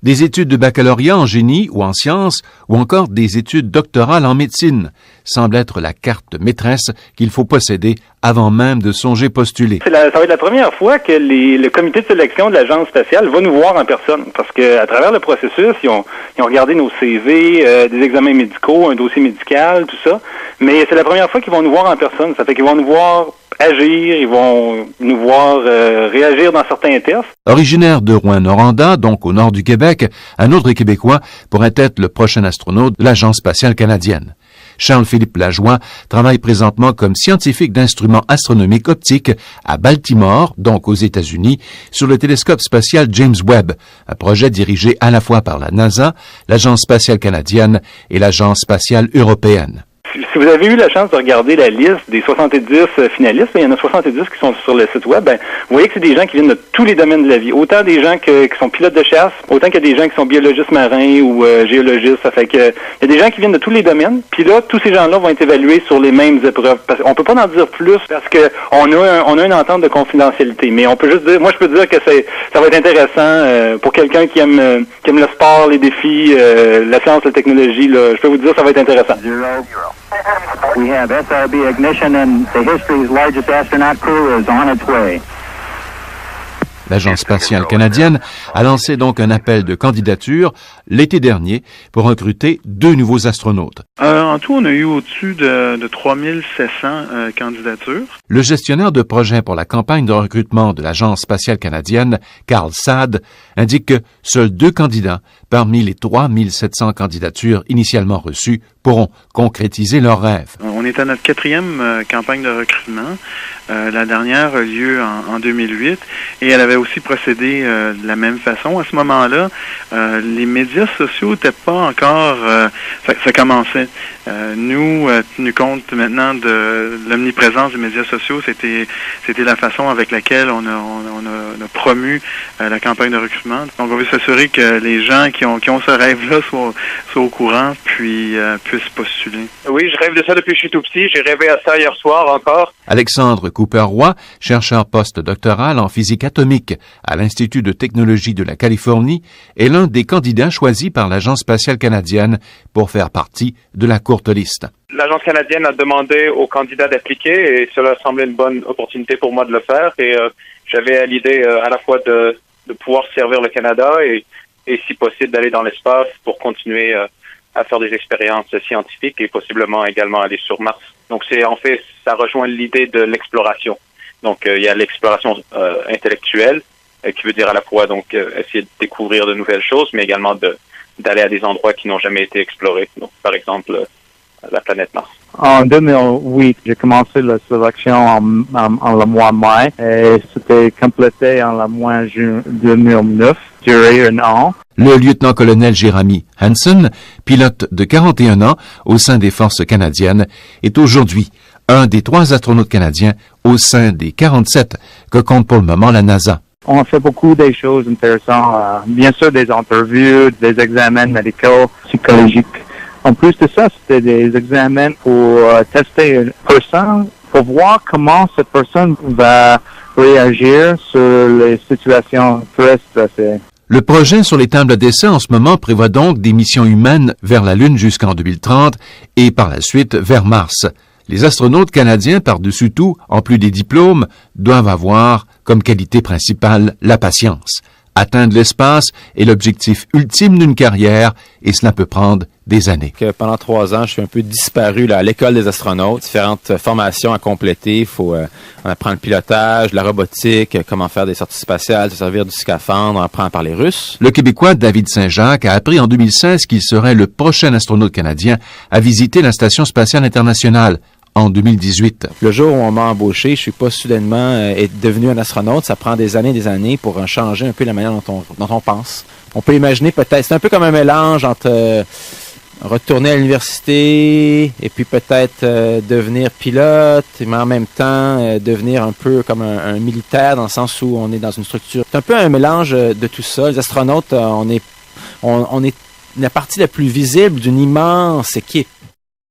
Des études de baccalauréat en génie ou en sciences, ou encore des études doctorales en médecine, semble être la carte maîtresse qu'il faut posséder avant même de songer postuler. Ça va être la première fois que le comité de sélection de l'Agence spatiale va nous voir en personne, parce que à travers le processus, ils ont regardé nos CV, des examens médicaux, un dossier médical, tout ça, mais c'est la première fois qu'ils vont nous voir en personne. Ça fait qu'ils vont nous voir agir, ils vont nous voir réagir dans certains tests. Originaire de Rouyn-Noranda, donc au nord du Québec, un autre Québécois pourrait être le prochain astronaute de l'Agence spatiale canadienne. Charles-Philippe Lajoie travaille présentement comme scientifique d'instruments astronomiques optiques à Baltimore, donc aux États-Unis, sur le télescope spatial James Webb, un projet dirigé à la fois par la NASA, l'Agence spatiale canadienne et l'Agence spatiale européenne. Si vous avez eu la chance de regarder la liste des 70 finalistes, il y en a 70 qui sont sur le site web, vous voyez que c'est des gens qui viennent de tous les domaines de la vie. Autant des gens qui sont pilotes de chasse, autant qu'il y a des gens qui sont biologistes marins ou géologistes. Ça fait que il y a des gens qui viennent de tous les domaines. Puis là, tous ces gens-là vont être évalués sur les mêmes épreuves. On peut pas en dire plus parce que on a une entente de confidentialité. Mais on peut juste dire, moi je peux dire que ça va être intéressant pour quelqu'un qui aime le sport, les défis, la science, la technologie. Là, je peux vous dire, ça va être intéressant. We have SRB ignition and the history's largest astronaut crew is on its way. L'Agence spatiale canadienne a lancé donc un appel de candidature l'été dernier pour recruter 2 nouveaux astronautes. En tout, on a eu au-dessus de 3700 candidatures. Le gestionnaire de projet pour la campagne de recrutement de l'Agence spatiale canadienne, Carl Saad, indique que seuls 2 candidats parmi les 3700 candidatures initialement reçues pourront concrétiser leurs rêves. On est à notre 4e campagne de recrutement. La dernière a lieu en 2008 et elle avait aussi procédé de la même façon. À ce moment-là, les médias sociaux n'étaient pas encore... ça commençait. Nous, tenu compte maintenant de l'omniprésence des médias sociaux, c'était la façon avec laquelle on a promu la campagne de recrutement. Donc, on veut s'assurer que les gens qui ont ce rêve-là soient au courant puis puissent postuler. Oui, je rêve de ça depuis que je suis tout petit. J'ai rêvé à ça hier soir encore. Alexandre Cooper-Roy, chercheur postdoctoral en physique atomique à l'Institut de technologie de la Californie, est l'un des candidats choisis par l'Agence spatiale canadienne pour faire partie de la courte liste. L'Agence canadienne a demandé aux candidats d'appliquer et cela semblait une bonne opportunité pour moi de le faire. Et j'avais l'idée à la fois de pouvoir servir le Canada et si possible d'aller dans l'espace pour continuer à faire des expériences scientifiques et possiblement également aller sur Mars. Donc ça rejoint l'idée de l'exploration. Donc il y a l'exploration intellectuelle qui veut dire à la fois donc essayer de découvrir de nouvelles choses, mais également d'aller à des endroits qui n'ont jamais été explorés. Donc par exemple la planète Mars. En 2008, j'ai commencé la sélection en le mois de mai et c'était complété en le mois de juin 2009, duré 1 an. Le lieutenant-colonel Jeremy Hansen, pilote de 41 ans au sein des forces canadiennes, est aujourd'hui un des 3 astronautes canadiens au sein des 47 que compte pour le moment la NASA. On a fait beaucoup des choses intéressantes, bien sûr des interviews, des examens médicaux, psychologiques. En plus de ça, c'était des examens pour tester une personne, pour voir comment cette personne va réagir sur les situations très stressées. Le projet sur les tables d'essai en ce moment prévoit donc des missions humaines vers la Lune jusqu'en 2030 et par la suite vers Mars. Les astronautes canadiens, par-dessus tout, en plus des diplômes, doivent avoir comme qualité principale la patience. Atteindre l'espace est l'objectif ultime d'une carrière et cela peut prendre des années. Pendant 3 ans, je suis un peu disparu à l'école des astronautes. Différentes formations à compléter. Il faut on apprend le pilotage, la robotique, comment faire des sorties spatiales, se servir du scaphandre, on apprend à parler russe. Le Québécois David Saint-Jacques a appris en 2016 qu'il serait le prochain astronaute canadien à visiter la Station spatiale internationale en 2018. Le jour où on m'a embauché, je suis pas soudainement devenu un astronaute. Ça prend des années pour changer un peu la manière dont on pense. On peut imaginer peut-être, c'est un peu comme un mélange entre retourner à l'université et puis peut-être devenir pilote, mais en même temps devenir un peu comme un militaire dans le sens où on est dans une structure. C'est un peu un mélange de tout ça. Les astronautes, on est la partie la plus visible d'une immense équipe.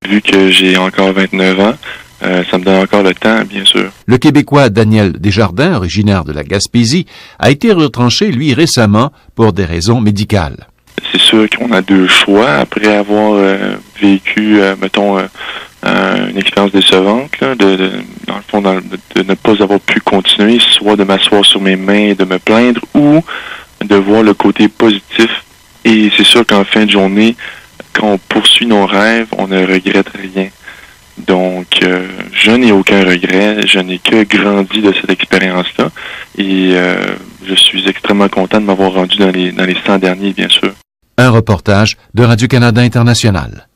Vu que j'ai encore 29 ans, ça me donne encore le temps, bien sûr. Le Québécois Daniel Desjardins, originaire de la Gaspésie, a été retranché, lui, récemment pour des raisons médicales. C'est sûr qu'on a deux choix après avoir vécu, une expérience décevante, là, dans le fond, de ne pas avoir pu continuer, soit de m'asseoir sur mes mains et de me plaindre, ou de voir le côté positif. Et c'est sûr qu'en fin de journée, quand on poursuit nos rêves, on ne regrette rien. Donc, je n'ai aucun regret, je n'ai que grandi de cette expérience-là, et je suis extrêmement content de m'avoir rendu dans les 100 derniers, bien sûr. Un reportage de Radio-Canada International.